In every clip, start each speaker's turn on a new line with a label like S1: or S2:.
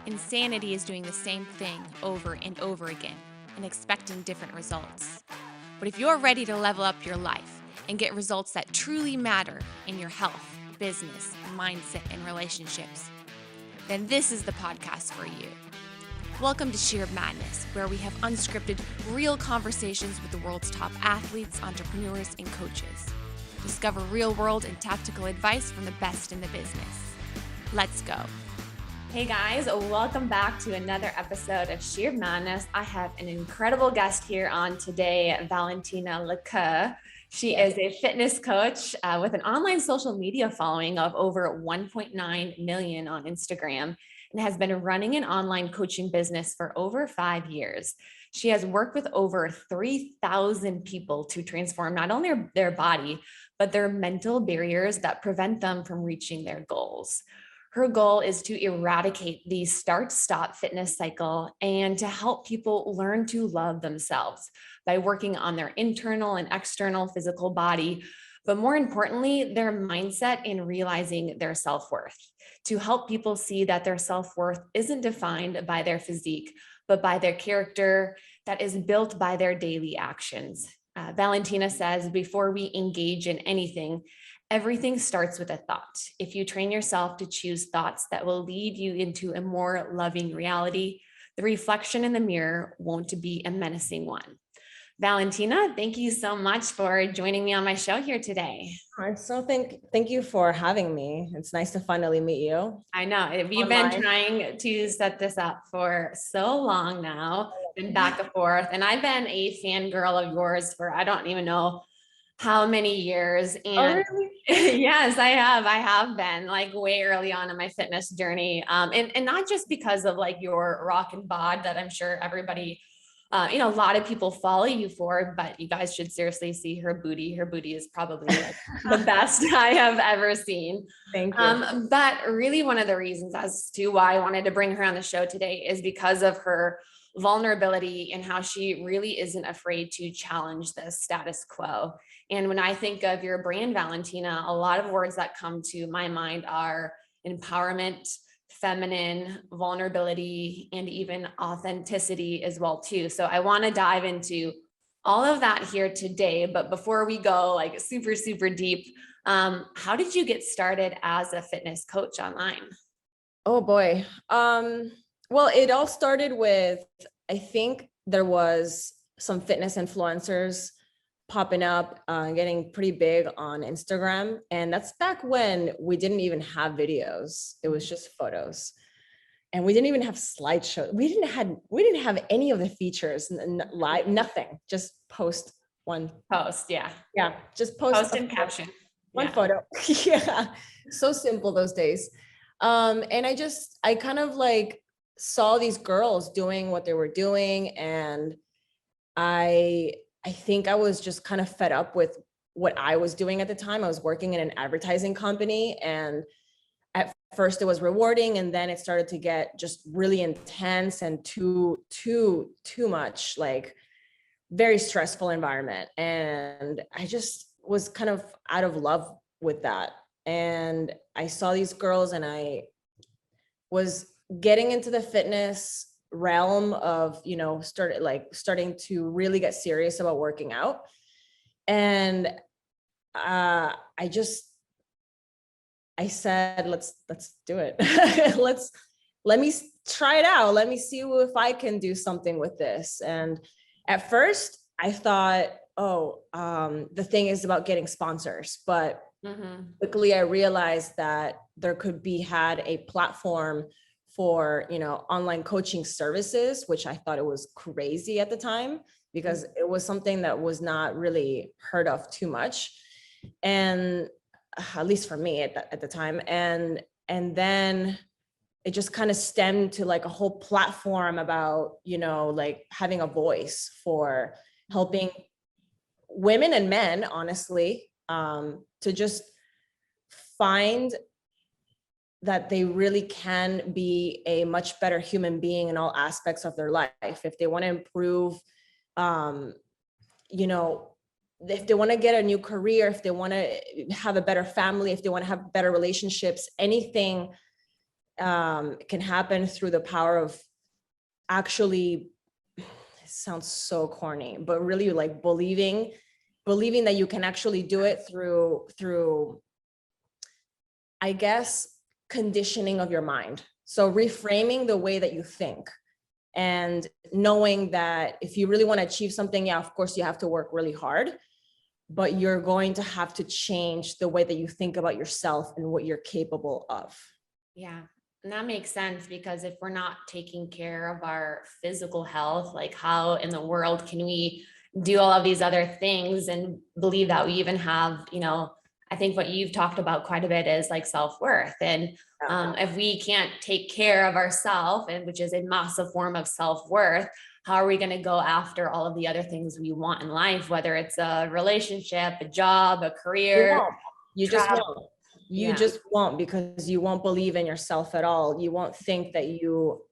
S1: Insanity is doing the same thing over and over again and expecting different results. But if you're ready to level up your life and get results that truly matter in your health, business, mindset, and relationships, then this is the podcast for you. Welcome to Scheer Madness, where we have unscripted, real conversations with the world's top athletes, entrepreneurs, and coaches. Discover real-world and tactical advice from the best in the business. Let's go. Hey guys, welcome back to another episode of Scheer Madness. I have an incredible guest here on today, Valentina Lequeux. She is a fitness coach with an online social media following of over 1.9 million on Instagram and has been running an online coaching business for over 5 years. She has worked with over 3,000 people to transform not only their body, but their mental barriers that prevent them from reaching their goals. Her goal is to eradicate the start-stop fitness cycle and to help people learn to love themselves by working on their internal and external physical body, but more importantly, their mindset in realizing their self-worth, to help people see that their self-worth isn't defined by their physique, but by their character that is built by their daily actions. Valentina says, before we engage in anything, everything starts with a thought. If you train yourself to choose thoughts that will lead you into a more loving reality, the reflection in the mirror won't be a menacing one. Valentina, thank you so much for joining me on my show here today.
S2: Thank you for having me. It's nice to finally meet you.
S1: I know we've been trying to set this up for so long now, been back and forth, and I've been a fangirl of yours for I don't even know how many years. And
S2: really?
S1: Yes, I have been like way early on in my fitness journey. And not just because of like your rock and bod that I'm sure everybody, a lot of people follow you for, but you guys should seriously see her booty. Her booty is probably like the best I have ever seen.
S2: Thank you.
S1: But really one of the reasons as to why I wanted to bring her on the show today is because of her vulnerability and how she really isn't afraid to challenge the status quo. And when I think of your brand, Valentina, a lot of words that come to my mind are empowerment, feminine, vulnerability, and even authenticity as well too. So I want to dive into all of that here today. But before we go like super, super deep, how did you get started as a fitness coach online?
S2: Oh boy. Well, it all started with, I think there was some fitness influencers popping up, getting pretty big on Instagram. And that's back when we didn't even have videos. It was just photos. And we didn't even have slideshows. We didn't have any of the features, live, nothing, just post one.
S1: Post, yeah.
S2: Yeah, just post
S1: and caption.
S2: One photo. Yeah, so simple those days. And I kind of like saw these girls doing what they were doing. And I think I was just kind of fed up with what I was doing at the time. I was working in an advertising company, and at first it was rewarding, and then it started to get just really intense and too much, like very stressful environment. And I just was kind of out of love with that. And I saw these girls, and I was getting into the fitness realm of, starting to really get serious about working out. And I said, let's do it. Let me try it out. Let me see if I can do something with this. And at first I thought, the thing is about getting sponsors, but quickly I realized that there could be had a platform for, online coaching services, which I thought it was crazy at the time because it was something that was not really heard of too much. And at least for me at the time. And then it just kind of stemmed to like a whole platform about, like having a voice for helping women and men, honestly, to just find that they really can be a much better human being in all aspects of their life. If they want to improve, if they want to get a new career, if they want to have a better family, if they want to have better relationships, anything can happen through the power of actually, it sounds so corny, but really like believing that you can actually do it through, I guess, conditioning of your mind. So reframing the way that you think, and knowing that if you really want to achieve something, yeah, of course you have to work really hard, but you're going to have to change the way that you think about yourself and what you're capable of.
S3: Yeah. And that makes sense, because if we're not taking care of our physical health, like how in the world can we do all of these other things and believe that we even have, I think what you've talked about quite a bit is like self-worth. And if we can't take care of ourselves, and which is a massive form of self-worth, how are we going to go after all of the other things we want in life, whether it's a relationship, a job, a career?
S2: You just won't. You just won't, because you won't believe in yourself at all. You won't think that you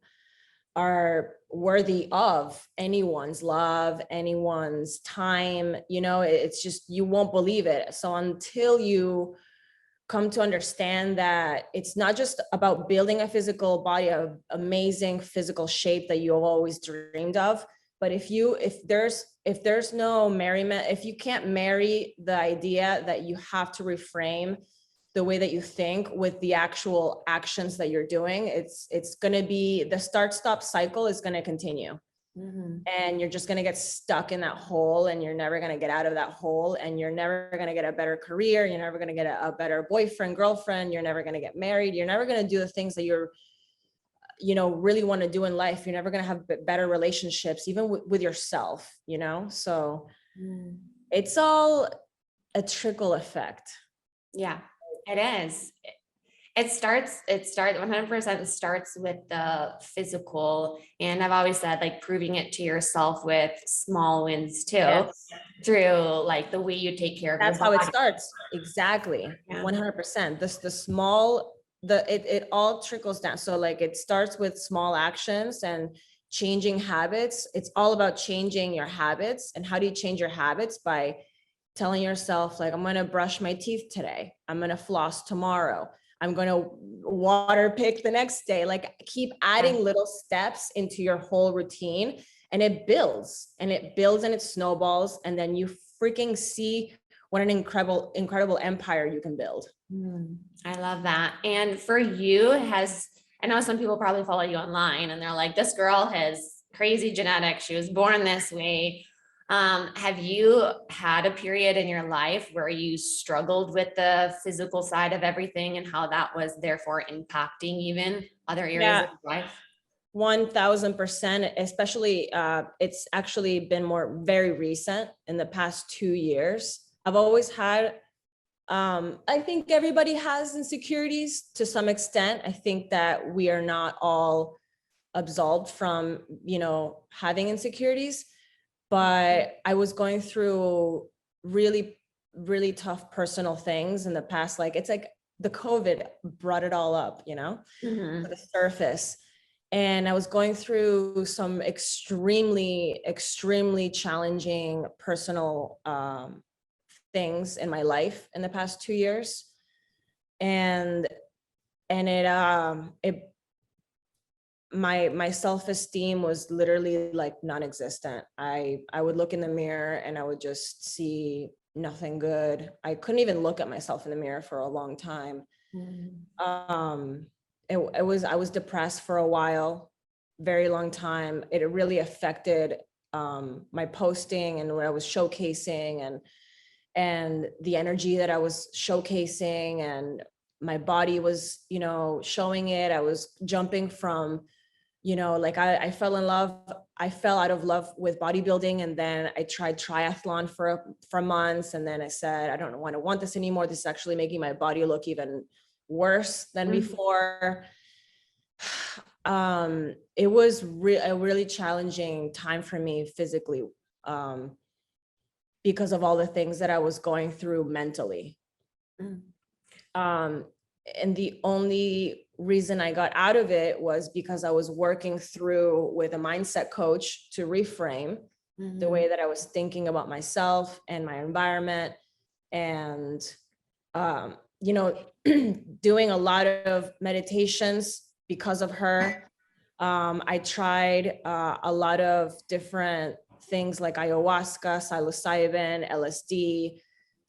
S2: are worthy of anyone's love, anyone's time. It's just, you won't believe it. So until you come to understand that it's not just about building a physical body, of amazing physical shape that you've always dreamed of, but if there's no merriment, if you can't marry the idea that you have to reframe the way that you think with the actual actions that you're doing, it's going to be, the start-stop cycle is going to continue.
S3: Mm-hmm.
S2: And you're just going to get stuck in that hole, and you're never going to get out of that hole, and you're never going to get a better career. You're never going to get a better boyfriend, girlfriend. You're never going to get married. You're never going to do the things that you're, really want to do in life. You're never going to have better relationships, even with yourself, so it's all a trickle effect.
S3: Yeah, it is. It starts 100% starts with the physical. And I've always said, like, proving it to yourself with small wins too,
S2: Yes.
S3: through like the way you take care of
S2: That's
S3: your
S2: how
S3: body.
S2: it starts. Exactly.
S3: Yeah.
S2: 100%. It all trickles down. So like, it starts with small actions and changing habits. It's all about changing your habits. And how do you change your habits? By telling yourself, like, I'm going to brush my teeth today. I'm going to floss tomorrow. I'm going to water pick the next day. Like, keep adding little steps into your whole routine, and it builds and it builds and it snowballs. And then you freaking see what an incredible empire you can build.
S3: I love that. And for you, I know some people probably follow you online and they're like, this girl has crazy genetics. She was born this way. Have you had a period in your life where you struggled with the physical side of everything, and how that was therefore impacting even other areas of life?
S2: 1000%, especially it's actually been very recent in the past 2 years. I've always had, I think everybody has insecurities to some extent. I think that we are not all absolved from, having insecurities, but I was going through really, really tough personal things in the past. Like, it's like the COVID brought it all up, to the surface. And I was going through some extremely, extremely challenging personal things in my life in the past 2 years. And my self-esteem was literally like non-existent. I would look in the mirror and I would just see nothing good. I couldn't even look at myself in the mirror for a long time. I was depressed for a while, very long time. It really affected my posting and what I was showcasing, and the energy that I was showcasing, and my body was, showing it. I was jumping from, like, I fell out of love with bodybuilding, and then I tried triathlon for months, and then I said, I don't want this anymore. This is actually making my body look even worse than before. It was a really challenging time for me physically, because of all the things that I was going through mentally. And the only reason I got out of it was because I was working through with a mindset coach to reframe the way that I was thinking about myself and my environment, and doing a lot of meditations because of her. I tried a lot of different things like ayahuasca, psilocybin, LSD,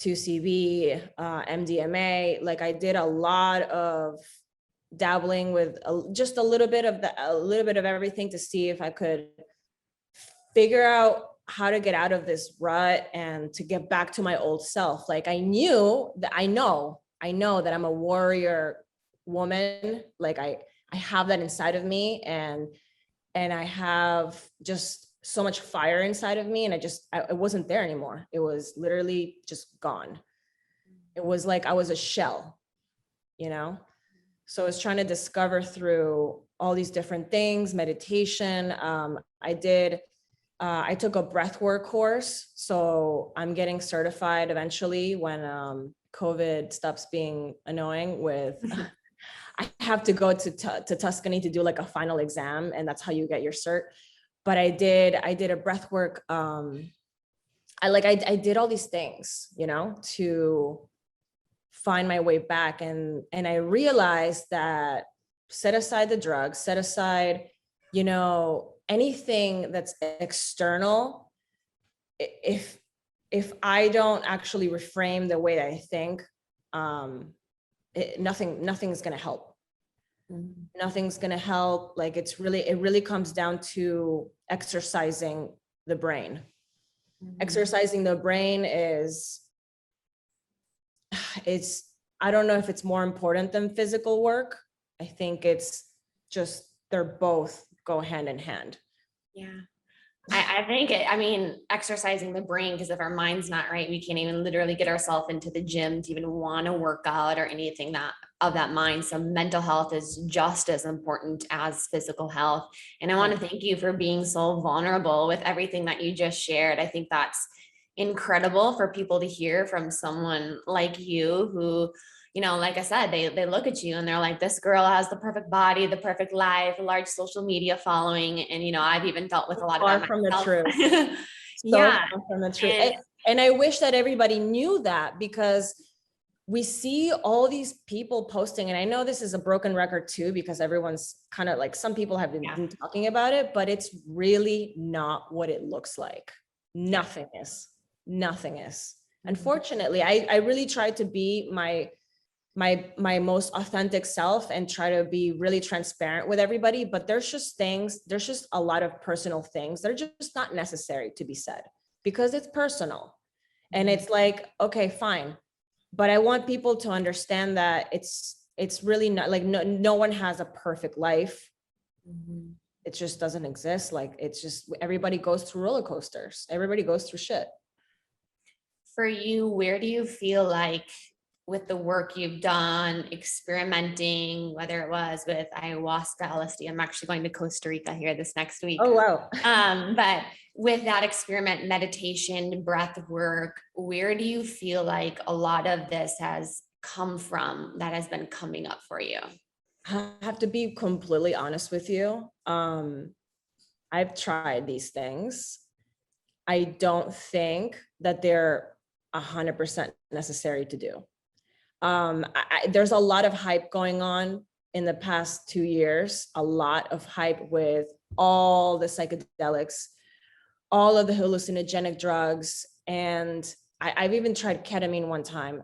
S2: 2CB, MDMA. Like I did a lot of dabbling with just a little bit of everything to see if I could figure out how to get out of this rut and to get back to my old self. Like I know that I'm a warrior woman. Like I have that inside of me, and I have just so much fire inside of me, and it wasn't there anymore. It was literally just gone. It was like I was a shell, you know? So I was trying to discover through all these different things, meditation. I took a breathwork course, so I'm getting certified eventually when COVID stops being annoying with, I have to go to Tuscany to do like a final exam, and that's how you get your cert. But I did a breathwork. I did all these things, you know, to find my way back. And I realized that set aside the drugs, set aside, you know, anything that's external. If I don't actually reframe the way I think, nothing's going to help. Nothing's going to help. Like it really comes down to exercising the brain. Exercising the brain I don't know if it's more important than physical work. I think it's just, they're both go hand in hand.
S3: Yeah. I think exercising the brain, because if our mind's not right, we can't even literally get ourselves into the gym to even want to work out or anything of that mind. So mental health is just as important as physical health. And I want to thank you for being so vulnerable with everything that you just shared. I think that's incredible for people to hear from someone like you who, you know, like I said, they look at you and they're like, this girl has the perfect body, the perfect life, a large social media following. And, you know, I've even dealt with a lot of that
S2: from
S3: myself.
S2: The truth.
S3: Yeah.
S2: Far from the truth. And I wish that everybody knew that, because we see all these people posting, and I know this is a broken record too, because everyone's kind of like, some people have been talking about it, but it's really not what it looks like. Nothing is. Unfortunately, I really tried to be my most authentic self and try to be really transparent with everybody, but there's just a lot of personal things that are just not necessary to be said, because it's personal. And it's like, okay, fine, but I want people to understand that it's really not like, no one has a perfect life. It just doesn't exist. Like, it's just, everybody goes through roller coasters, everybody goes through shit.
S3: For you, where do you feel like, with the work you've done, experimenting, whether it was with ayahuasca, LSD, I'm actually going to Costa Rica here this next week.
S2: Oh, wow.
S3: But with that experiment, meditation, breath work, where do you feel like a lot of this has come from, that has been coming up for you?
S2: I have to be completely honest with you. I've tried these things. I don't think that they're 100% necessary to do. There's a lot of hype going on in the past 2 years, a lot of hype with all the psychedelics, all of the hallucinogenic drugs. And I've even tried ketamine one time.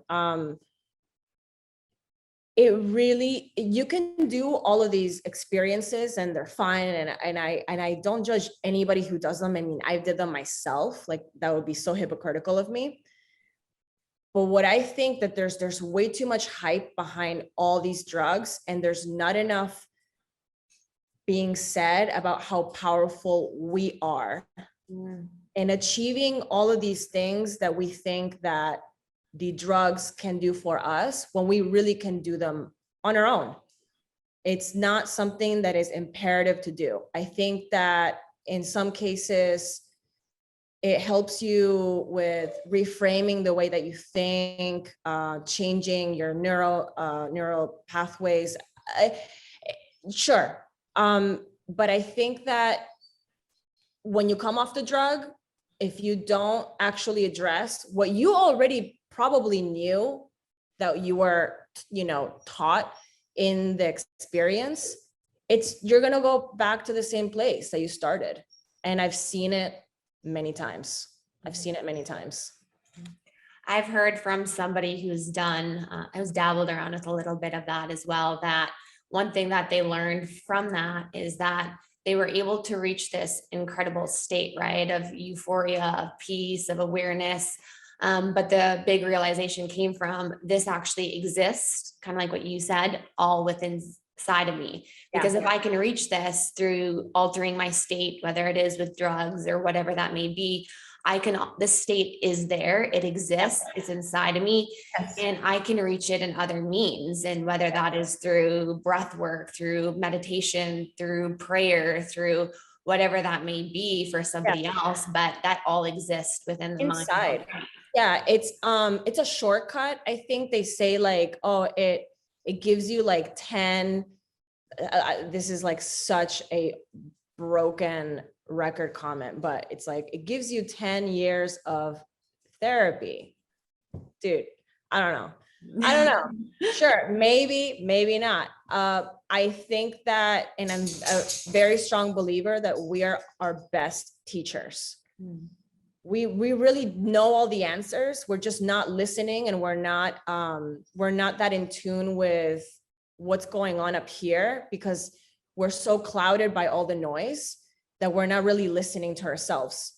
S2: You can do all of these experiences and they're fine. And I don't judge anybody who does them. I mean, I did them myself. Like, that would be so hypocritical of me. But what I think that there's way too much hype behind all these drugs, and there's not enough being said about how powerful we are in achieving all of these things that we think that the drugs can do for us, when we really can do them on our own. It's not something that is imperative to do. I think that in some cases, it helps you with reframing the way that you think, changing your neural pathways. Sure. But I think that when you come off the drug, if you don't actually address what you already probably knew that you were, taught in the experience, you're going to go back to the same place that you started. And I've seen it many times.
S3: I've heard from somebody who's dabbled around with a little bit of that as well, that one thing that they learned from that is that they were able to reach this incredible state, right, of euphoria, of peace, of awareness. But the big realization came from this actually exists, kind of like what you said, all within inside of me. Because if I can reach this through altering my state, whether it is with drugs or whatever that may be, the state is there, it exists, it's inside of me, and I can reach it in other means. And whether that is through breath work, through meditation, through prayer, through whatever that may be for somebody else, but that all exists within the
S2: inside.
S3: mind.
S2: Yeah, it's a shortcut. I think they say like, oh, it gives you like 10, this is like such a broken record comment, but it's like, it gives you 10 years of therapy. Dude, I don't know. Sure, maybe not. I think that, and I'm a very strong believer that we are our best teachers. We really know all the answers. We're just not listening, and we're not that in tune with what's going on up here, because we're so clouded by all the noise that we're not really listening to ourselves.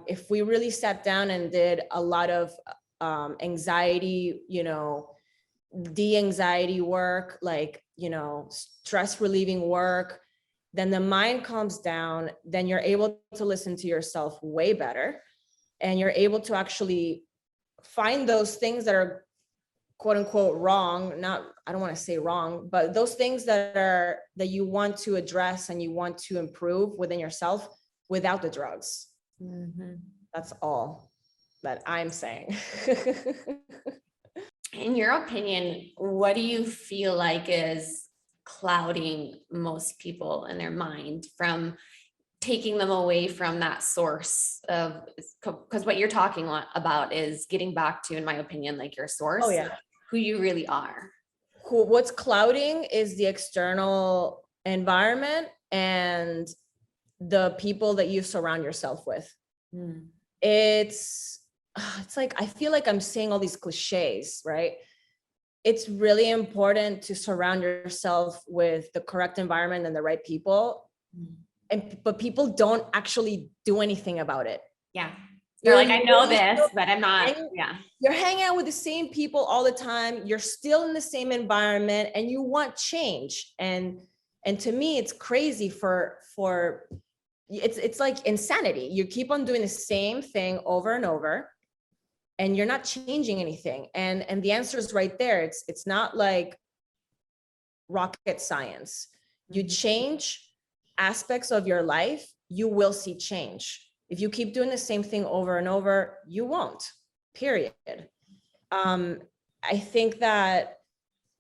S2: If we really sat down and did a lot of anxiety, de-anxiety work, like, stress relieving work, then the mind calms down, then you're able to listen to yourself way better. And you're able to actually find those things that are quote unquote wrong, I don't want to say wrong, but those things that you want to address and you want to improve within yourself without the drugs. That's all that I'm saying.
S3: In your opinion, what do you feel like is clouding most people in their mind from taking them away from that source of, because what you're talking about is getting back to, in my opinion, like your source, who you really are?
S2: What's clouding is the external environment and the people that you surround yourself with. It's like, I feel like I'm saying all these cliches, right? It's really important to surround yourself with the correct environment and the right people. But people don't actually do anything about it.
S3: Yeah. They're like, I know this, but I'm not.
S2: You're hanging out with the same people all the time. You're still in the same environment and you want change. And to me, it's crazy it's like insanity. You keep on doing the same thing over and over and you're not changing anything. And the answer is right there. It's not like rocket science. You change aspects of your life, you will see change. If you keep doing the same thing over and over, you won't, period. I think that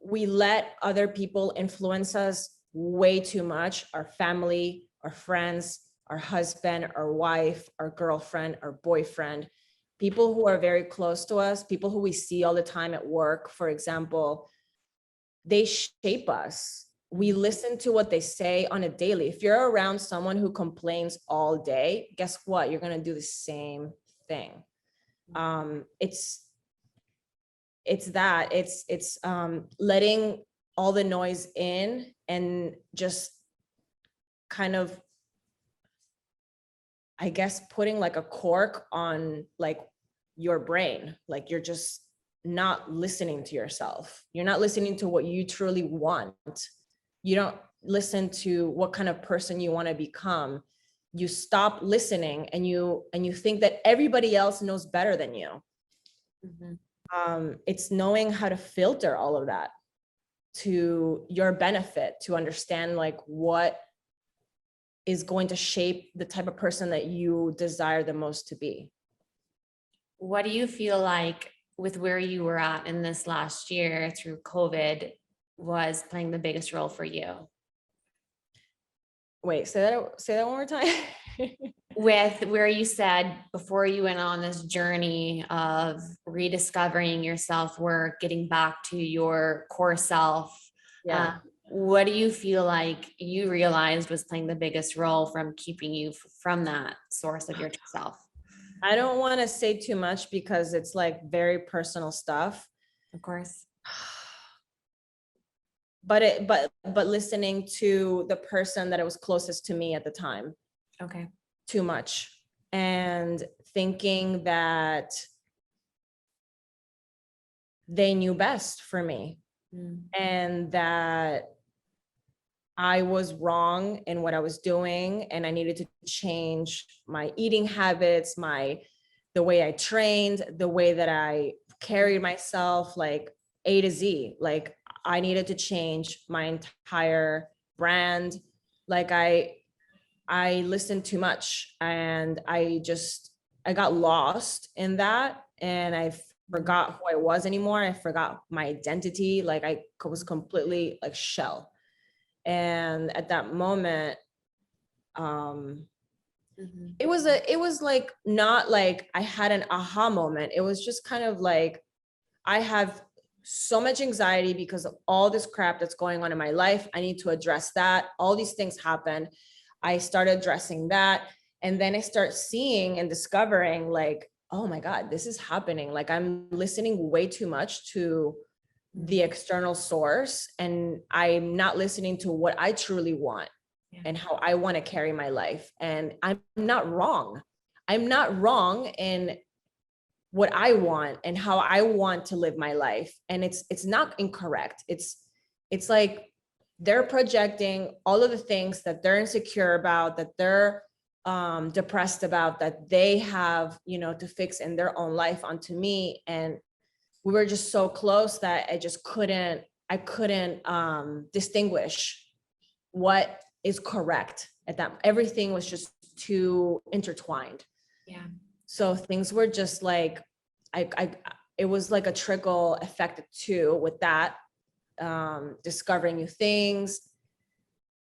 S2: we let other people influence us way too much. Our family, our friends, our husband, our wife, our girlfriend, our boyfriend, people who are very close to us, people who we see all the time at work, for example, they shape us. We listen to what they say on a daily. If you're around someone who complains all day, guess what? You're going to do the same thing. It's letting all the noise in and just kind of, I guess, putting like a cork on like your brain. Like you're just not listening to yourself. You're not listening to what you truly want. You don't listen to what kind of person you want to become. You stop listening and you think that everybody else knows better than you. It's knowing how to filter all of that to your benefit, to understand like what is going to shape the type of person that you desire the most to be.
S3: What do you feel like with where you were at in this last year through COVID was playing the biggest role for you?
S2: Wait, say that one more time.
S3: With where you said before you went on this journey of rediscovering your self-worth, getting back to your core self, what do you feel like you realized was playing the biggest role from keeping you from that source of your true self?
S2: I don't want to say too much because it's like very personal stuff.
S3: Of course.
S2: But listening to the person that was closest to me at the time.
S3: Okay.
S2: Too much. And thinking that they knew best for me. And that I was wrong in what I was doing, and I needed to change my eating habits, the way I trained, the way that I carried myself, like A to Z. Like I needed to change my entire brand. Like I listened too much, and I got lost in that, and I forgot who I was anymore. I forgot my identity. Like I was completely like shell. And at that moment, it was like, not like I had an aha moment. It was just kind of like, I have so much anxiety because of all this crap that's going on in my life. I need to address that. All these things happen. I started addressing that. And then I start seeing and discovering like, oh my God, this is happening. Like I'm listening way too much to the external source, and I'm not listening to what I truly want and how I want to carry my life. And I'm not wrong. I'm not wrong in what I want and how I want to live my life. And it's not incorrect. It's like they're projecting all of the things that they're insecure about, that they're depressed about, that they have, to fix in their own life onto me. And we were just so close that I couldn't distinguish what is correct at that. Everything was just too intertwined.
S3: Yeah.
S2: So things were just like, it was like a trickle effect too with that, discovering new things,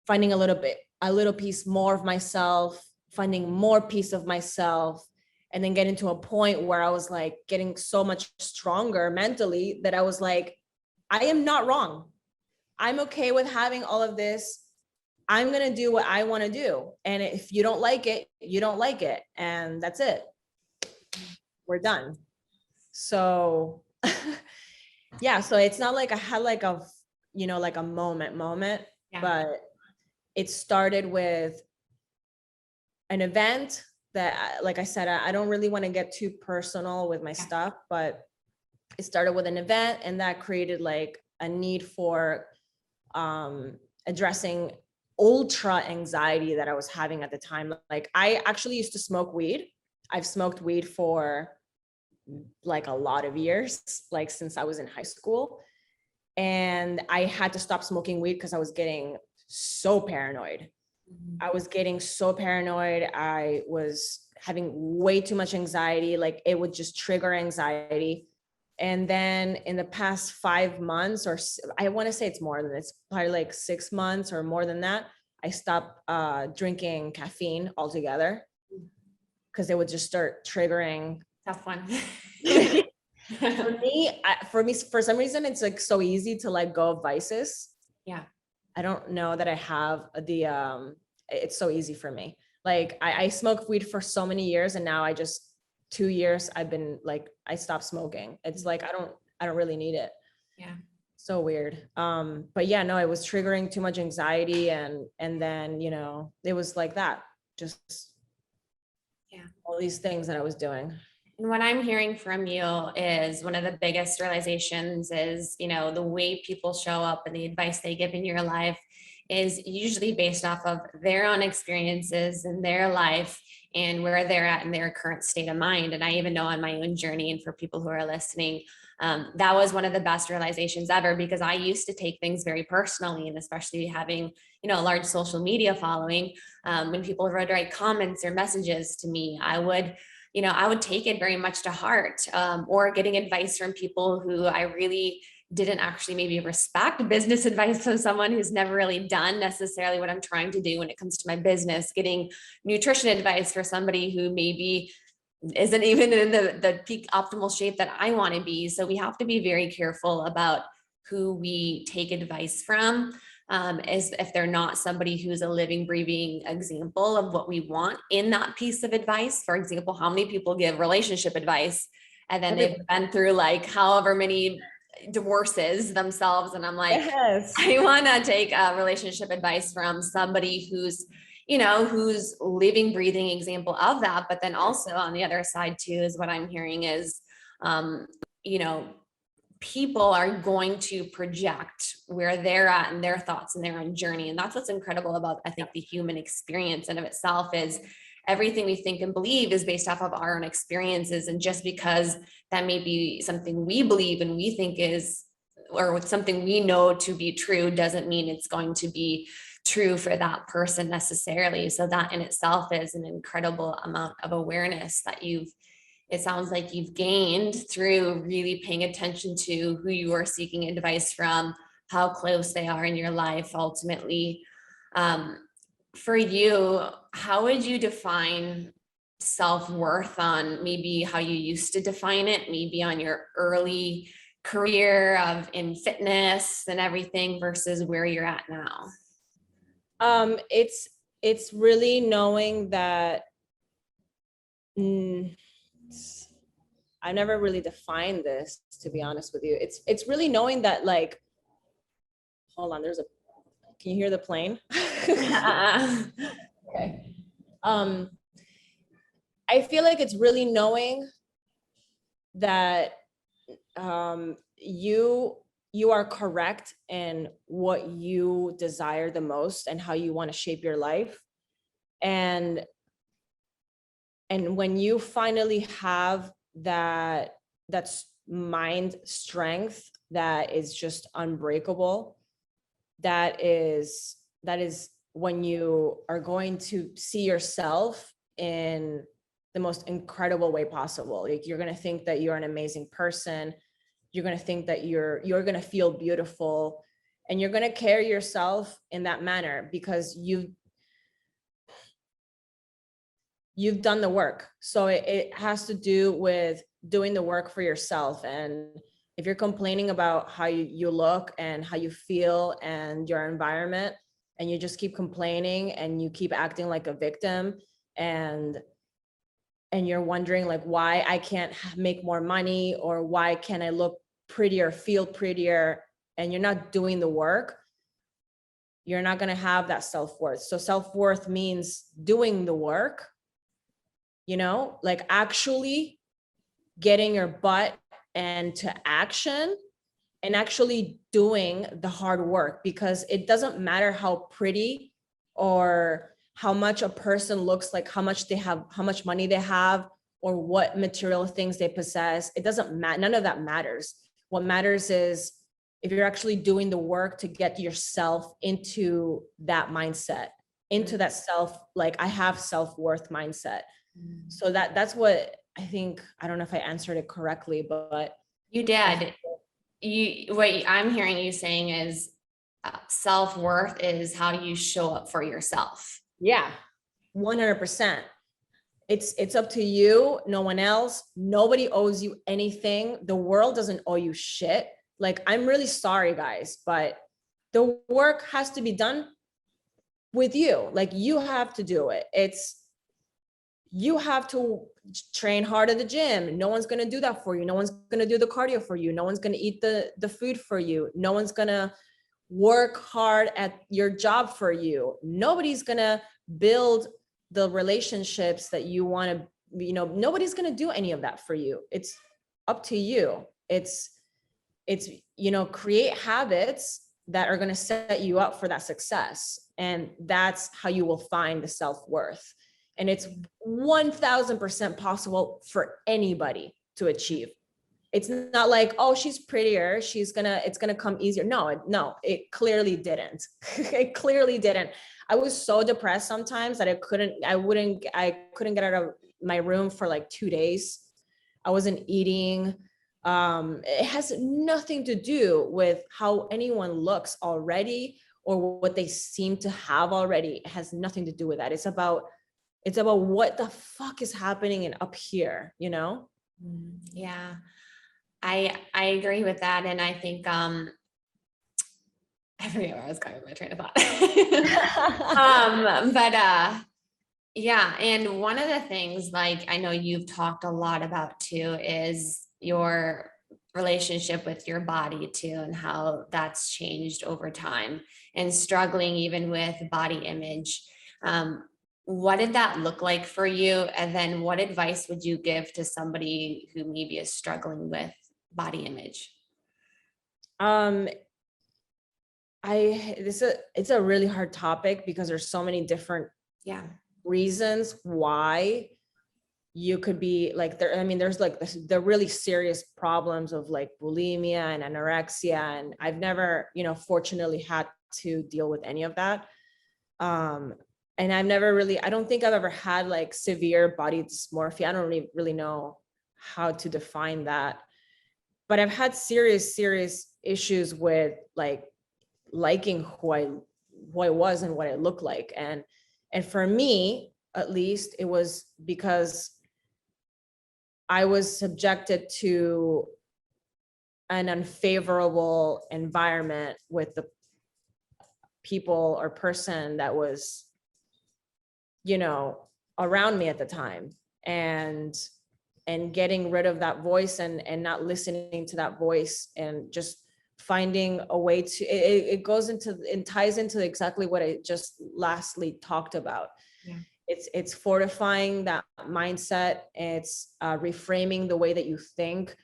S2: finding a little piece more of myself, finding more piece of myself, and then getting to a point where I was like getting so much stronger mentally that I was like, I am not wrong. I'm okay with having all of this. I'm going to do what I want to do. And if you don't like it, you don't like it. And that's it. We're done. So yeah, so it's not like I had like a, like a moment, but it started with an event that, like I said, I don't really want to get too personal with my stuff, but it started with an event, and that created like a need for addressing ultra anxiety that I was having at the time. Like I actually used to smoke weed. I've smoked weed for like a lot of years, like since I was in high school. And I had to stop smoking weed because I was getting so paranoid. I was getting so paranoid. I was having way too much anxiety. Like it would just trigger anxiety. And then in the past 5 months, or I want to say it's more than it's probably like 6 months or more than that, I stopped drinking caffeine altogether because it would just start triggering.
S3: Tough one.
S2: For some reason, it's like so easy to let go of vices.
S3: Yeah.
S2: I don't know that I have it's so easy for me. Like I smoked weed for so many years, and now 2 years I've been like, I stopped smoking. It's like, I don't really need it.
S3: Yeah.
S2: So weird. But yeah, no, it was triggering too much anxiety, and then, it was like that, just all these things that I was doing.
S3: And what I'm hearing from you is one of the biggest realizations is, the way people show up and the advice they give in your life is usually based off of their own experiences in their life and where they're at in their current state of mind. And I even know on my own journey, and for people who are listening, that was one of the best realizations ever, because I used to take things very personally, and especially having, a large social media following, when people would write comments or messages to me, I would take it very much to heart, or getting advice from people who I really didn't actually maybe respect. Business advice from someone who's never really done necessarily what I'm trying to do when it comes to my business, getting nutrition advice for somebody who maybe isn't even in the peak optimal shape that I want to be. So we have to be very careful about who we take advice from. is if they're not somebody who's a living, breathing example of what we want in that piece of advice. For example, how many people give relationship advice and then they've been through like however many divorces themselves. And I'm like,
S2: Yes.
S3: I want to take relationship advice from somebody who's, who's living, breathing example of that. But then also on the other side too, is what I'm hearing is, people are going to project where they're at and their thoughts and their own journey. And that's what's incredible about, I think, the human experience in of itself is everything we think and believe is based off of our own experiences. And just because that may be something we believe and we think is, or something we know to be true, doesn't mean it's going to be true for that person necessarily. So that in itself is an incredible amount of awareness that it sounds like you've gained through really paying attention to who you are seeking advice from, how close they are in your life ultimately. For you, how would you define self-worth on maybe how you used to define it, maybe on your early career in fitness and everything versus where you're at now?
S2: It's really knowing that I never really defined this, to be honest with you. It's really knowing that, like, hold on, can you hear the plane? Okay. I feel like it's really knowing that you are correct in what you desire the most and how you want to shape your life. And when you finally have that's mind strength that is just unbreakable, that is when you are going to see yourself in the most incredible way possible. Like, you're going to think that you're an amazing person. You're going to think that you're going to feel beautiful, and you're going to carry yourself in that manner because you've done the work. So it has to do with doing the work for yourself. And if you're complaining about how you look and how you feel and your environment, and you just keep complaining and you keep acting like a victim, and you're wondering like why I can't make more money, or why can't I look prettier, feel prettier, and you're not doing the work, you're not going to have that self-worth. So self-worth means doing the work, like actually getting your butt into action and actually doing the hard work, because it doesn't matter how pretty or how much a person looks like, how much they have, how much money they have, or what material things they possess. It doesn't matter. None of that matters. What matters is if you're actually doing the work to get yourself into that mindset, into that like I have self-worth mindset. So that's what I think. I don't know if I answered it correctly, but
S3: you did. What I'm hearing you saying is self-worth is how you show up for yourself.
S2: Yeah, 100%. It's up to you, no one else. Nobody owes you anything. The world doesn't owe you shit. Like, I'm really sorry, guys, but the work has to be done with you. Like, you have to do it. You have to train hard at the gym. No one's going to do that for you. No one's going to do the cardio for you. No one's going to eat the food for you. No one's going to work hard at your job for you. Nobody's going to build the relationships that you want to, nobody's going to do any of that for you. It's up to you. It's, create habits that are going to set you up for that success. And that's how you will find the self-worth. And it's 1000% possible for anybody to achieve. It's not like, oh, she's prettier, it's gonna come easier. No, it clearly didn't. It clearly didn't. I was so depressed sometimes that I couldn't get out of my room for like 2 days. I wasn't eating. It has nothing to do with how anyone looks already or what they seem to have already. It has nothing to do with that. It's about what the fuck is happening in up here,
S3: Yeah, I agree with that. And I think, I forget where I was going with my train of thought. Yeah. And one of the things, like, I know you've talked a lot about too, is your relationship with your body too, and how that's changed over time and struggling even with body image. What did that look like for you? And then what advice would you give to somebody who maybe is struggling with body image?
S2: It's a really hard topic because there's so many different
S3: Yeah.
S2: reasons why you could be like there. I mean, there's like the really serious problems of like bulimia and anorexia, and I've never, fortunately had to deal with any of that. And I don't think I've ever had like severe body dysmorphia. I don't really know how to define that, but I've had serious issues with like liking who I was and what I looked like. And for me, at least, it was because I was subjected to an unfavorable environment with the people or person that was, around me at the time. And getting rid of that voice and not listening to that voice and just finding a way to, it goes into and ties into exactly what I just lastly talked about.
S3: Yeah.
S2: It's fortifying that mindset. It's reframing the way that you think.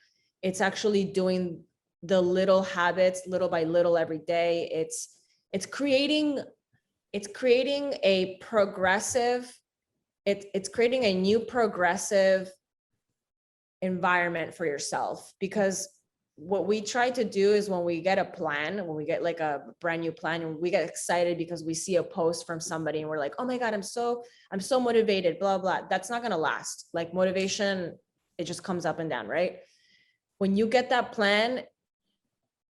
S2: It's actually doing the little habits little by little every day. It's creating a progressive, it's creating a new progressive environment for yourself. Because what we try to do is when we get a plan, when we get like a brand new plan, and we get excited because we see a post from somebody and we're like, oh my God, I'm so motivated, blah, blah. That's not going to last. Like motivation, it just comes up and down, right? When you get that plan,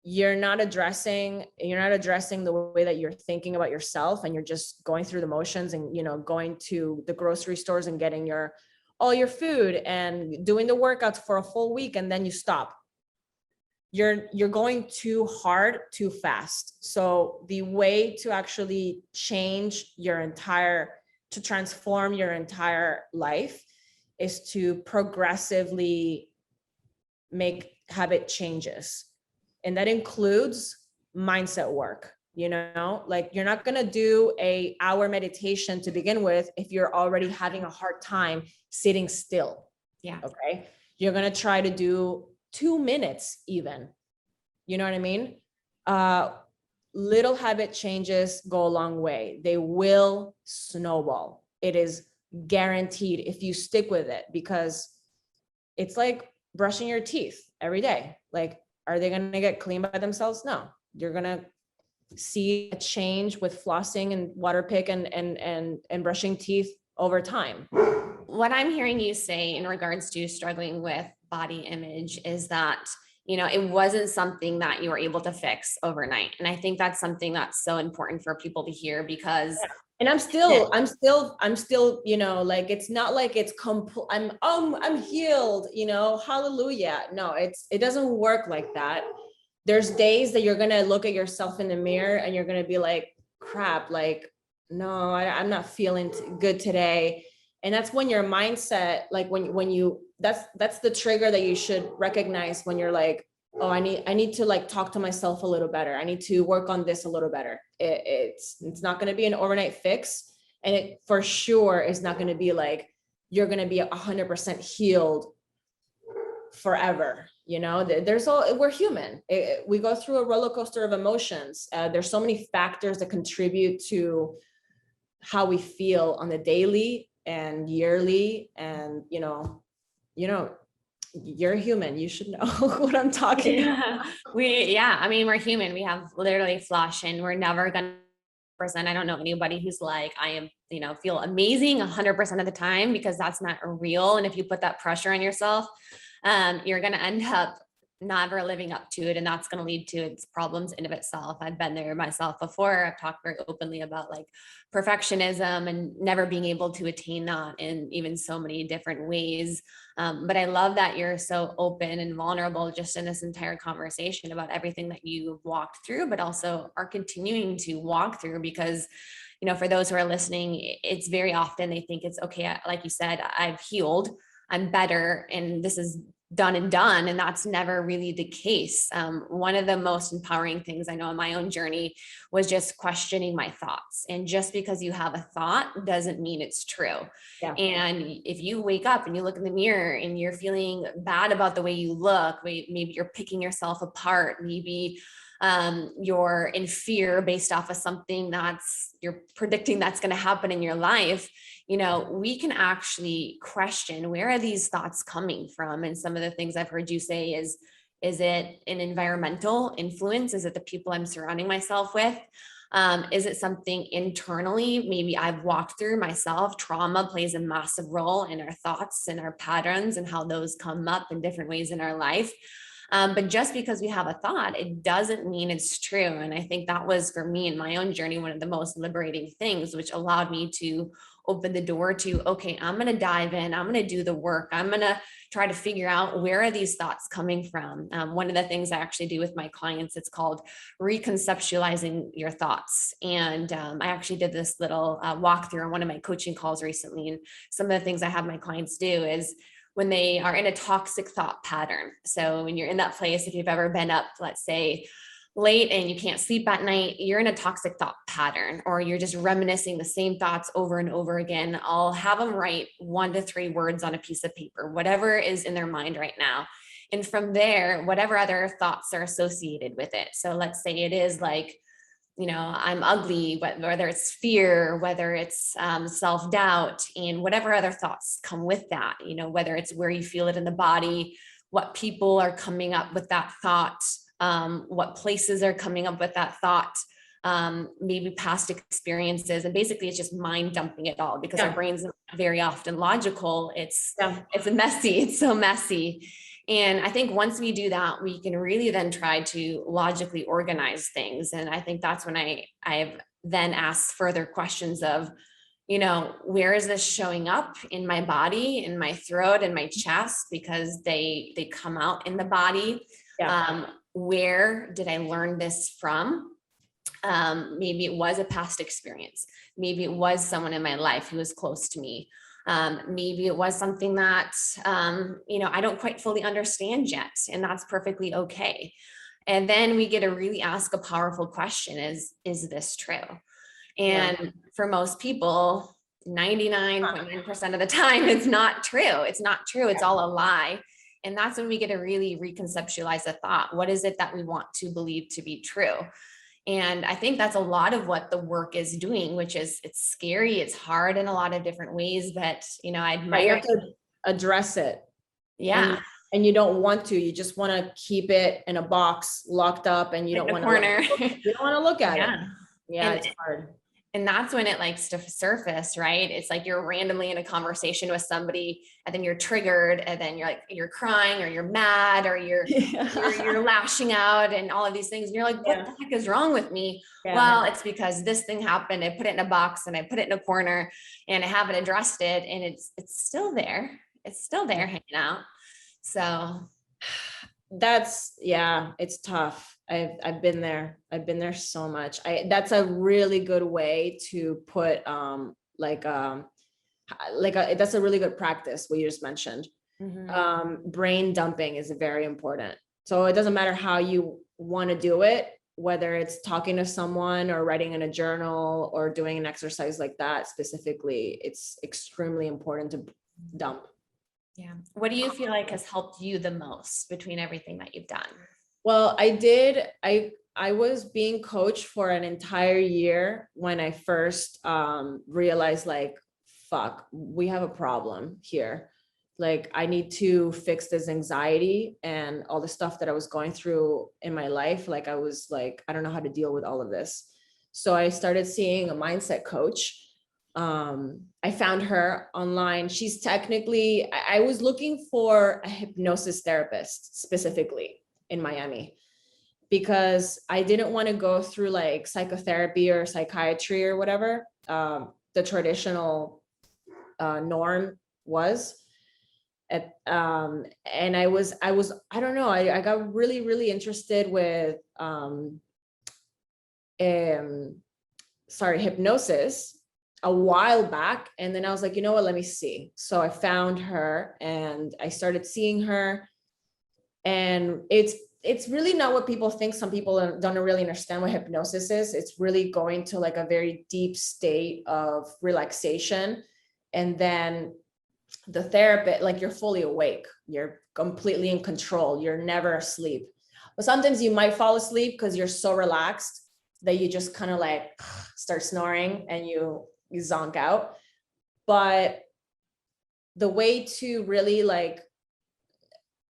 S2: you're not addressing the way that you're thinking about yourself, and you're just going through the motions and, going to the grocery stores and getting all your food and doing the workouts for a full week, and then you stop. You're going too hard, too fast. So the way to actually to transform your entire life is to progressively make habit changes. And that includes mindset work. Like you're not going to do an hour meditation to begin with if you're already having a hard time sitting still.
S3: Yeah.
S2: Okay. You're going to try to do 2 minutes even. You know what I mean? Little habit changes go a long way. They will snowball. It is guaranteed if you stick with it, because it's like brushing your teeth every day. Like, are they going to get clean by themselves? No. You're going to see a change with flossing and water pick and brushing teeth over time.
S3: What I'm hearing you say in regards to struggling with body image is that, it wasn't something that you were able to fix overnight. And I think that's something that's so important for people to hear, because
S2: and I'm still, like, it's not like it's I'm healed, hallelujah. No, it doesn't work like that. There's days that you're going to look at yourself in the mirror and you're going to be like, crap, like, no, I'm not feeling good today. And that's when your mindset, like that's the trigger that you should recognize when you're like, oh, I need to like talk to myself a little better. I need to work on this a little better. It's not going to be an overnight fix. And it for sure is not going to be like, you're going to be 100% healed forever. We're human. We go through a roller coaster of emotions. There's so many factors that contribute to how we feel on the daily and yearly. And, you're human. You should know what I'm talking about.
S3: I mean, we're human. We have literally flesh, and we're never going to present. I don't know anybody who's like, I am, feel amazing 100% of the time, because that's not real. And if you put that pressure on yourself, you're going to end up never living up to it. And that's going to lead to its problems in of itself. I've been there myself before. I've talked very openly about like perfectionism and never being able to attain that in even so many different ways. But I love that you're so open and vulnerable just in this entire conversation about everything that you've walked through, but also are continuing to walk through, because for those who are listening, it's very often they think it's okay. Like you said, I've healed, I'm better, and this is done and done. And that's never really the case. One of the most empowering things I know in my own journey was just questioning my thoughts. And just because you have a thought doesn't mean it's true.
S2: Yeah.
S3: And if you wake up and you look in the mirror and you're feeling bad about the way you look, maybe you're picking yourself apart, maybe you're in fear based off of something you're predicting that's going to happen in your life, we can actually question, where are these thoughts coming from? And some of the things I've heard you say is it an environmental influence? Is it the people I'm surrounding myself with? Is it something internally? Maybe I've walked through myself. Trauma plays a massive role in our thoughts and our patterns and how those come up in different ways in our life. But just because we have a thought, it doesn't mean it's true. And I think that was, for me in my own journey, one of the most liberating things, which allowed me to open the door to, okay, I'm going to dive in. I'm going to do the work. I'm going to try to figure out, where are these thoughts coming from? One of the things I actually do with my clients, it's called reconceptualizing your thoughts. And I actually did this little walkthrough on one of my coaching calls recently. And some of the things I have my clients do is, when they are in a toxic thought pattern. So when you're in that place, if you've ever been up, let's say late and you can't sleep at night, you're in a toxic thought pattern, or you're just reminiscing the same thoughts over and over again. I'll have them write 1 to 3 words on a piece of paper, whatever is in their mind right now. And from there, whatever other thoughts are associated with it. So let's say it is like, I'm ugly, whether it's fear, whether it's self-doubt, and whatever other thoughts come with that, whether it's where you feel it in the body, what people are coming up with that thought, what places are coming up with that thought, maybe past experiences. And basically it's just mind dumping it all, because our brains are very often logical. It's messy. It's so messy. And I think once we do that, we can really then try to logically organize things. And I think that's when I've then asked further questions of, where is this showing up in my body, in my throat, in my chest, because they come out in the body. Where did I learn this from? Maybe it was a past experience. Maybe it was someone in my life who was close to me. Maybe it was something that, I don't quite fully understand yet, and that's perfectly okay. And then we get to really ask a powerful question: is this true? And for most people, 99.9% of the time, it's not true. It's not true. It's all a lie. And that's when we get to really reconceptualize a thought. What is it that we want to believe to be true? And I think that's a lot of what the work is doing, which is, it's scary. It's hard in a lot of different ways, but I admire.
S2: You have to address it.
S3: Yeah.
S2: And you don't want to, you just want to keep it in a box locked up, and you don't want to look at it. Yeah. It's hard.
S3: And that's when it likes to surface, right? It's like you're randomly in a conversation with somebody, and then you're triggered, and then you're crying, or you're mad, or you're lashing out, and all of these things. And you're like, what the heck is wrong with me? Well, it's because this thing happened. I put it in a box, and I put it in a corner, and I haven't addressed it. And it's still there. It's still there hanging out. So
S2: it's tough. I've been there. I've been there so much. That's a really good way to put that's a really good practice, what you just mentioned. Brain dumping is very important. So it doesn't matter how you want to do it, whether it's talking to someone or writing in a journal or doing an exercise like that specifically, it's extremely important to dump.
S3: Yeah. What do you feel like has helped you the most between everything that you've done?
S2: Well, I was being coached for an entire year when I first realized, like, fuck, we have a problem here. Like, I need to fix this anxiety and all the stuff that I was going through in my life. Like, I was like, I don't know how to deal with all of this. So I started seeing a mindset coach. I found her online. She's technically, I was looking for a hypnosis therapist specifically. in Miami, because I didn't want to go through like psychotherapy or psychiatry or whatever the traditional norm was. And I was, I don't know, I got really interested with hypnosis a while back. And then I was like, you know what, let me see. So I found her and I started seeing her, and it's really not what people think. Some people don't really understand what hypnosis is. It's really going to like a very deep state of relaxation. And then the therapist, like, you're fully awake, you're completely in control, you're never asleep. But sometimes you might fall asleep because you're so relaxed that you just kind of like start snoring and you zonk out. But the way to really like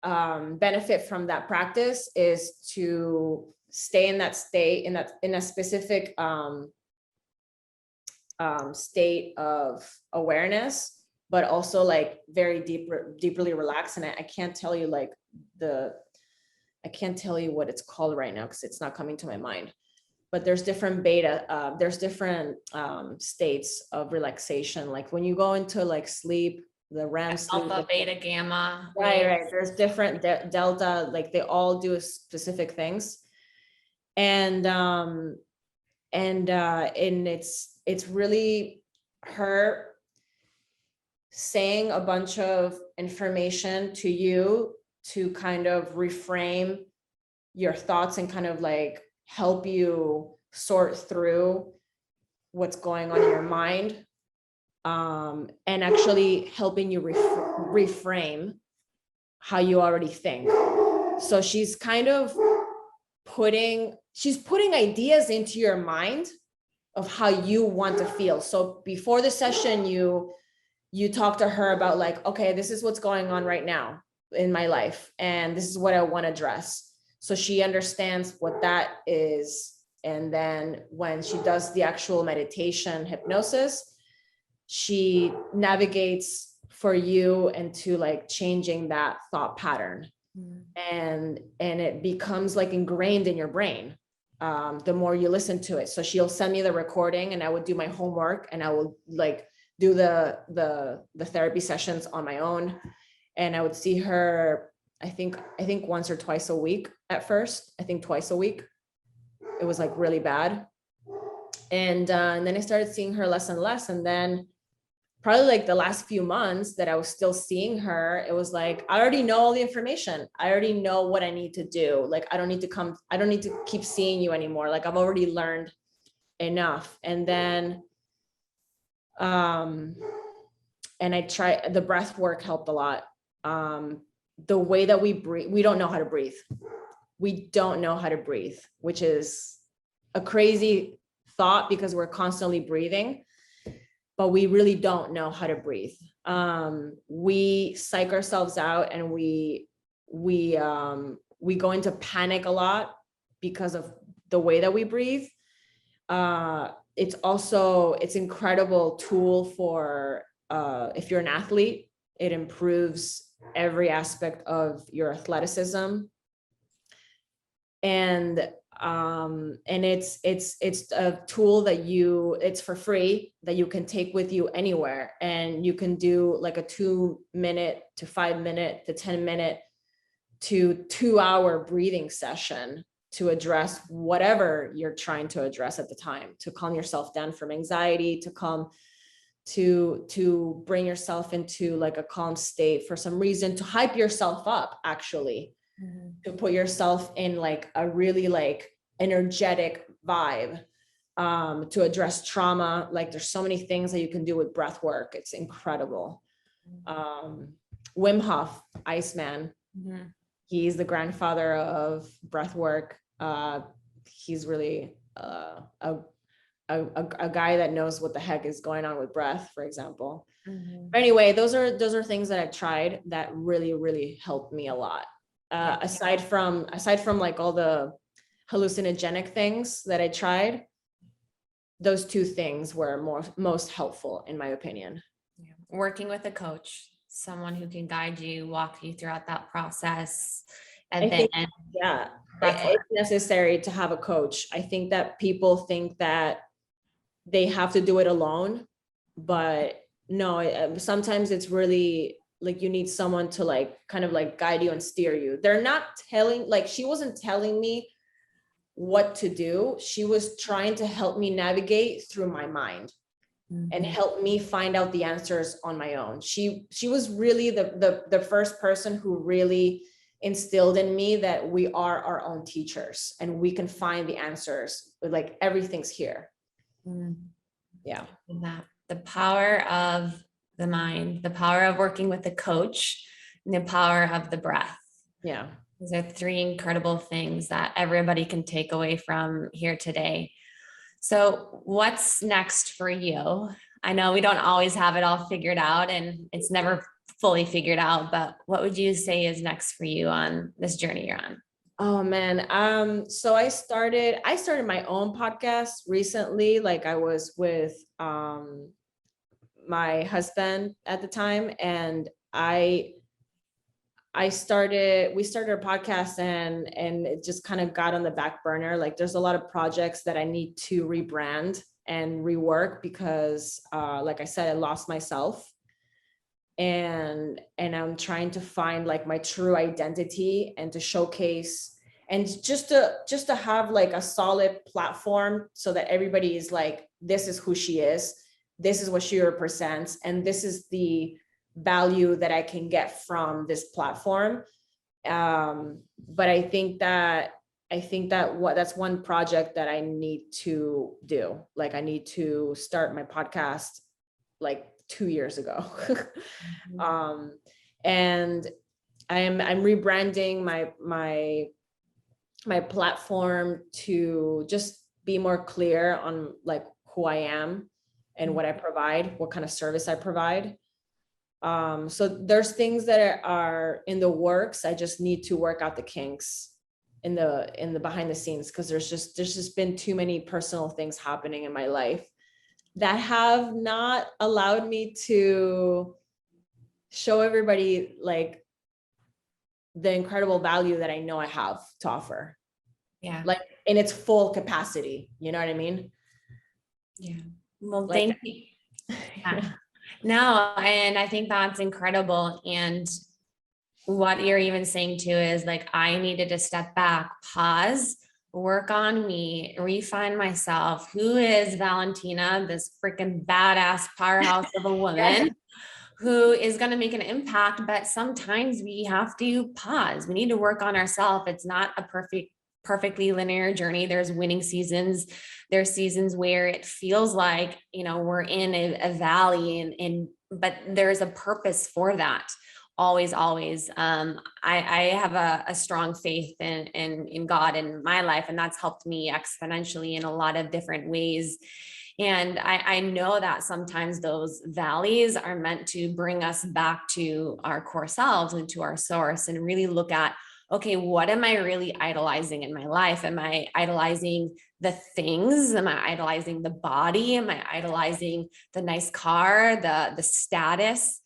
S2: benefit from that practice is to stay in that state, in a specific state of awareness, but also like very deeply relaxed. And I can't tell you like I can't tell you what it's called right now because it's not coming to my mind. But there's different there's different states of relaxation. Like when you go into like sleep, the REM sleep,
S3: Alpha, beta, gamma.
S2: right. There's different delta, like they all do specific things. And it's really her saying a bunch of information to you to kind of reframe your thoughts and kind of like help you sort through what's going on in your mind, and actually helping you reframe how you already think. So she's kind of putting ideas into your mind of how you want to feel. So before the session, you talk to her about like, okay, this is what's going on right now in my life, and this is what I want to address. So she understands what that is. And then when she does the actual meditation hypnosis, she navigates for you into like changing that thought pattern. And it becomes like ingrained in your brain the more you listen to it. So she'll send me the recording and I would do my homework and I will like do the therapy sessions on my own. And I would see her, I think once or twice a week at first. I think twice a week. It was like really bad. And then I started seeing her less and less. And then probably like the last few months that I was still seeing her, it was like, I already know all the information. I already know what I need to do. Like, I don't need to keep seeing you anymore. Like, I've already learned enough. And then, and I tried, the breath work helped a lot. The way that we breathe, we don't know how to breathe. We don't know how to breathe, which is a crazy thought because we're constantly breathing, but we really don't know how to breathe. We psych ourselves out and we go into panic a lot because of the way that we breathe. It's incredible tool for if you're an athlete. It improves every aspect of your athleticism. And it's a tool that it's for free, that you can take with you anywhere. And you can do like a 2-minute to 5-minute to 10-minute to 2-hour breathing session to address whatever you're trying to address at the time, to calm yourself down from anxiety, to bring yourself into like a calm state for some reason, to hype yourself up, actually. To put yourself in like a really like energetic vibe, to address trauma. Like, there's so many things that you can do with breath work. It's incredible. Wim Hof, Iceman. He's the grandfather of breath work. He's really a guy that knows what the heck is going on with breath, for example. But anyway, those are things that I tried that really, really helped me a lot. Aside from like all the hallucinogenic things that I tried, those two things were most helpful in my opinion.
S3: Working with a coach, someone who can guide you, walk you throughout that process, And
S2: I
S3: then
S2: think, yeah,
S3: breathwork.
S2: it's necessary to have a coach. I think that people think that they have to do it alone, but no, sometimes it's really like you need someone to like kind of like guide you and steer you. They're not telling, like she wasn't telling me what to do. She was trying to help me navigate through my mind and
S3: Mhm.
S2: help me find out the answers on my own. She was really the first person who really instilled in me that we are our own teachers and we can find the answers. Like everything's here.
S3: Mm.
S2: Yeah.
S3: That the power of the mind, the power of working with a coach, and the power of the breath.
S2: Yeah.
S3: These are three incredible things that everybody can take away from here today. So what's next for you? I know we don't always have it all figured out and it's never fully figured out, but what would you say is next for you on this journey you're on?
S2: Oh man. So I started my own podcast recently. Like I was with my husband at the time, and we started a podcast, and it just kind of got on the back burner. Like there's a lot of projects that I need to rebrand and rework because like I said, I lost myself, and I'm trying to find like my true identity and to showcase and just to have like a solid platform so that everybody is like, this is who she is, this is what she represents, and this is the value that I can get from this platform. But I think that that's one project that I need to do. Like I need to start my podcast like 2 years ago. And I'm rebranding my platform to just be more clear on like who I am and what I provide, what kind of service I provide. So there's things that are in the works. I just need to work out the kinks in the behind the scenes, because there's just been too many personal things happening in my life that have not allowed me to show everybody like the incredible value that I know I have to offer,
S3: Yeah.
S2: like in its full capacity. You know what I mean?
S3: Yeah. Well,
S2: Like,
S3: thank you. Yeah. No, and I think that's incredible. And what you're even saying too is like, I needed to step back, pause, work on me, refine myself. Who is Valentina, this freaking badass powerhouse of a woman who is going to make an impact? But sometimes we have to pause. We need to work on ourselves. It's not a perfectly linear journey. There's winning seasons. There's seasons where it feels like, we're in a valley, but there's a purpose for that. Always. I have a strong faith in God in my life, and that's helped me exponentially in a lot of different ways. And I know that sometimes those valleys are meant to bring us back to our core selves and to our source, and really look at, okay, what am I really idolizing in my life? Am I idolizing the things? Am I idolizing the body? Am I idolizing the nice car, the status?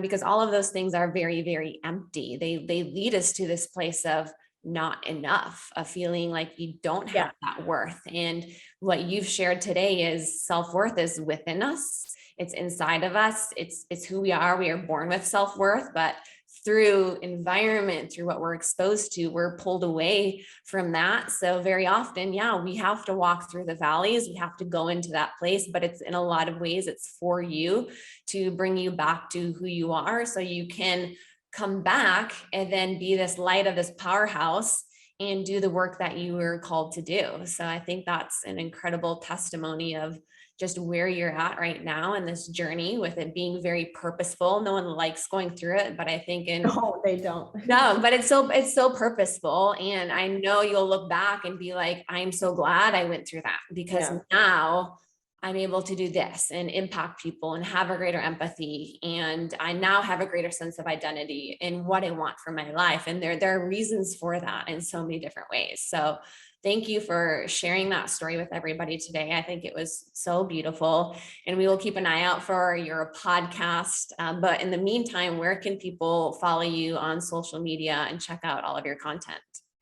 S3: Because all of those things are very, very empty. They lead us to this place of not enough, of feeling like you don't have that worth. And what you've shared today is self-worth is within us. It's inside of us. It's who we are. We are born with self-worth, but through environment, through what we're exposed to, we're pulled away from that. So very often, we have to walk through the valleys. We have to go into that place, but it's in a lot of ways, it's for you to bring you back to who you are, so you can come back and then be this light of this powerhouse and do the work that you were called to do. So I think that's an incredible testimony of just where you're at right now in this journey, with it being very purposeful. No one likes going through it, but I think
S2: no, they don't.
S3: No, but it's so purposeful. And I know you'll look back and be like, I'm so glad I went through that, because now I'm able to do this and impact people and have a greater empathy. And I now have a greater sense of identity in what I want for my life. And there are reasons for that in so many different ways. So thank you for sharing that story with everybody today. I think it was so beautiful, and we will keep an eye out for your podcast. But in the meantime, where can people follow you on social media and check out all of your content?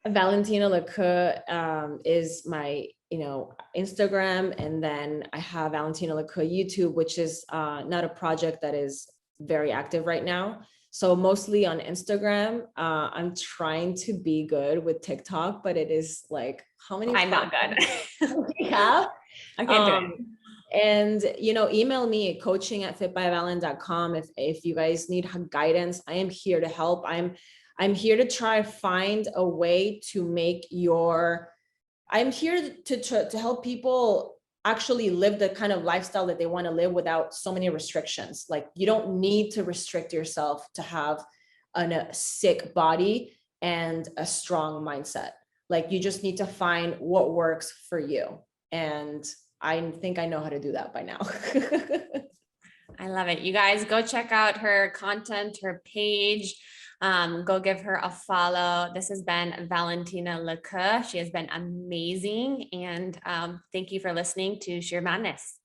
S2: Valentina Lequeux is my, Instagram. And then I have Valentina Lequeux YouTube, which is not a project that is very active right now. So mostly on Instagram. I'm trying to be good with TikTok, but it is like, how many?
S3: I'm not good.
S2: We have?
S3: I can't do it.
S2: And, email me at coaching@fitbyvalen.com. If you guys need guidance, I am here to help. I'm here to try find a way to make I'm here to help people actually live the kind of lifestyle that they want to live without so many restrictions. Like, you don't need to restrict yourself to have a sick body and a strong mindset. Like, you just need to find what works for you. And I think I know how to do that by now.
S3: I love it. You guys go check out her content, her page. Go give her a follow. This has been Valentina Lequeux. She has been amazing. And thank you for listening to Scheer Madness.